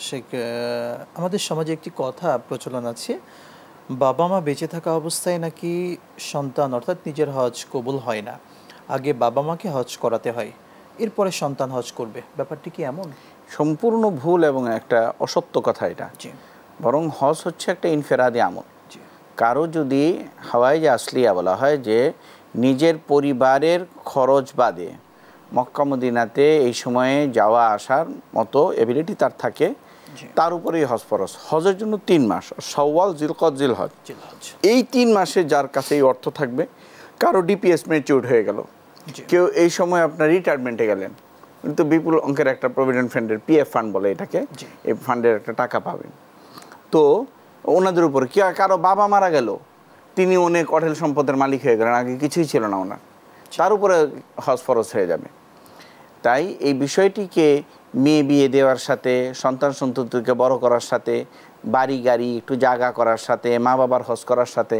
শেখ, আমাদের সমাজে একটি কথা প্রচলন আছে, বাবা মা বেঁচে থাকা অবস্থায় নাকি সন্তান অর্থাৎ নিজের হজ কবুল হয় না, আগে বাবা মাকে হজ করাতে হয়, এরপরে সন্তান হজ করবে। ব্যাপারটি কি এমন? সম্পূর্ণ ভুল এবং একটা অসত্য কথা এটা। জি বরং হজ হচ্ছে একটা ইনফেরাদি আমল। জি কারো যদি হাওয়াইজে আসলিয়া বলা হয় যে নিজের পরিবারের খরচ বাদে মক্কা মদিনাতে এই সময়ে যাওয়া আসার মতো এবিলিটি তার থাকে, তার উপরেই হজ ফরজ। হজের জন্য 3 মাস, শাওয়াল, জিলকদ, জিলহজ, এই 3 মাসে যার কাছে এই অর্থ থাকবে। কারো ডিপিএস ম্যাচিউরড হয়ে গেল, কেউ এই সময় আপনার রিটায়ারমেন্টে গেলেন, কিন্তু বিপুল অঙ্কের একটা প্রভিডেন্ট ফান্ডের পিএফ ফান্ড বলে এটাকে, এই ফান্ডের একটা টাকা পাবেন। তো ওনাদের উপরে কি কারো বাবা মারা গেল, তিনি অনেক অঢেল সম্পদের মালিক হয়ে গেলেন, আগে কিছুই ছিল না ওনার, তার উপরে হজ ফরজ হয়ে যাবে। তাই এই বিষয়টিকে মেয়ে বিয়ে দেওয়ার সাথে, সন্তান সন্ততিকে বড় করার সাথে, বাড়ি গাড়ি একটু জায়গা করার সাথে, মা বাবার হজ করার সাথে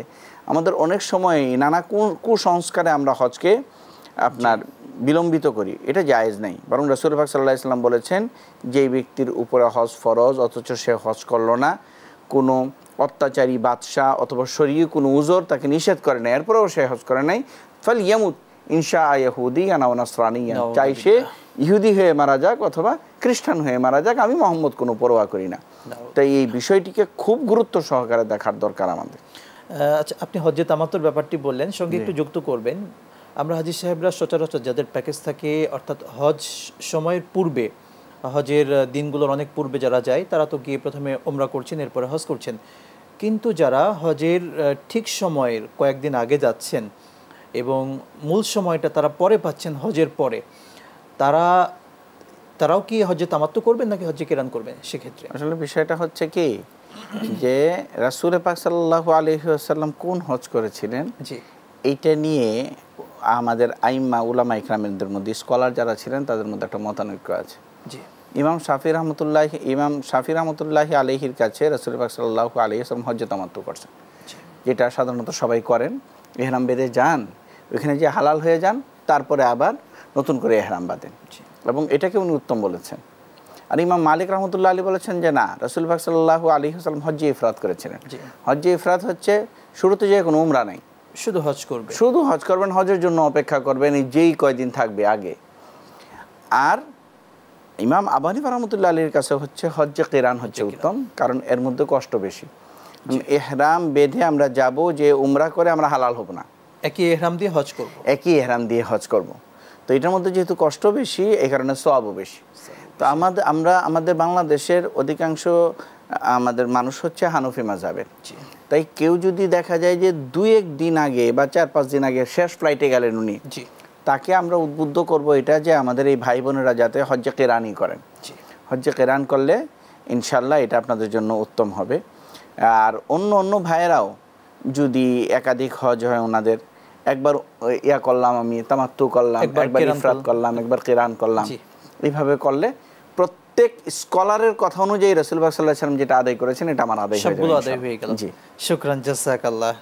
আমাদের অনেক সময় নানা কুসংস্কারে আমরা হজকে আপনার বিলম্বিত করি। এটা জায়েজ নেই। বরং রাসূল পাক সাল্লাল্লাহু আলাইহি ওয়াসাল্লাম বলেছেন, যেই ব্যক্তির উপরে হজ ফরজ অথচ সে হজ করল না, কোনো অত্যাচারী বাদশাহ অথবা শরীয় কোনো উজর তাকে নিষেধ করে নাই, এরপরেও সে হজ করে নাই, ফাল ইয়ামুত ইনশা ইয়াহুদিয়ান আও নাসরানিয়ান, চাই সে ইহুদি হয়ে মারা যাক অথবা খ্রিস্টান হয়ে মারা যাক, আমি মোহাম্মদ কোনো পরোয়া করি না। তাই এই বিষয়টিকে খুব গুরুত্ব সহকারে দেখার দরকার আমাদের। আচ্ছা, আপনি হজ্জে তামাত্তুর ব্যাপারটি বললেন, সঙ্গে একটু যুক্ত করবেন। আমরা হাজী সাহেবরা সচরাচর যাদের প্যাকেজ থাকে, অর্থাৎ হজ সময়ের পূর্বে, হজের দিনগুলোর অনেক পূর্বে যারা যায়, তারা তো গিয়ে প্রথমে ওমরা করছেন, এরপরে হজ করছেন। কিন্তু যারা হজের ঠিক সময়ের কয়েকদিন আগে যাচ্ছেন এবং মূল সময়টা তারা পরে পাচ্ছেন হজের পরে, তারাও কি হজ্জে তামাত্তু করবেন নাকি হজ্জে কিরান করবেন সেক্ষেত্রে? আসলে বিষয়টা হচ্ছে কি, যে রাসূল পাক সাল্লাল্লাহু আলাইহি ওয়াসাল্লাম কোন হজ করেছিলেন, জি, এইটা নিয়ে আমাদের আইম্মা উলামা ইকরামদের মধ্যে, স্কলার যারা ছিলেন তাদের মধ্যে একটা মতানৈক্য আছে। জি, ইমাম শাফি রহমতুল্লাহি আলাইহির কাছে রাসূল পাক সাল্লাল্লাহু আলাইহি ওয়াসাল্লাম হজ্জে তামাত্তু করছেন, যেটা সাধারণত সবাই করেন। ইহরাম বেঁধে যান, ওইখানে যে হালাল হয়ে যান, তারপরে আবার নতুন করে ইহরাম বাঁধেন, এবং এটাকে উনি উত্তম বলেছেন। আর ইমাম মালিক রহমতুল্লাহ আলী বলেছেন যে না, রাসূল পাক সাল্লাল্লাহু আলাইহি ওয়াসাল্লাম হজ্জে ইফরাদ করেছিলেন। হজ্জে ইফরাদ হচ্ছে শুরুতে যে কোনো উমরা নাই, শুধু হজ করবেন, শুধু হজ করবেন, হজের জন্য অপেক্ষা করবেন যেই কয়দিন থাকবে আগে। আর ইমাম আবু হানিফা রহমতুল্লাহ আলীর কাছে হচ্ছে হজ্জে কিরান হচ্ছে উত্তম, কারণ এর মধ্যে কষ্ট বেশি। ইহরাম বেঁধে আমরা যাব, যে উমরা করে আমরা হালাল হব না, একই ইহরাম দিয়ে হজ করব, একই ইহরাম দিয়ে হজ করব। তো এটার মধ্যে যেহেতু কষ্ট বেশি, এই কারণে সওয়াবও বেশি। তো আমাদের বাংলাদেশের অধিকাংশ আমাদের মানুষ হচ্ছে হানফি মাযহাবের। তাই কেউ যদি দেখা যায় যে 2-1 দিন আগে বা 4-5 দিন আগে শেষ ফ্লাইটে গেলেন উনি, তাকে আমরা উদ্বুদ্ধ করব এটা যে আমাদের এই ভাই বোনেরা যাতে হজ্জে কিরানই করেন। হজ্জে কিরান করলে ইনশাল্লাহ এটা আপনাদের জন্য উত্তম হবে। আর অন্য ভাইয়েরাও যদি একাধিক হজ হয় ওনাদের, একবার ইয়া করলাম আমি তামাত্তু করলাম, একবার ইফরাদ করলাম, একবার কিরান করলাম, এইভাবে করলে প্রত্যেক স্কলারের কথা অনুযায়ী রাসূল পাক সাল্লাল্লাহু আলাইহি ওয়াসাল্লাম যেটা আদায় করেছেন এটা আমার আদায় হয়ে যাবে, সবগুলো আদায় হয়ে গেল। জি, শুকরান, জাযাকাল্লাহ।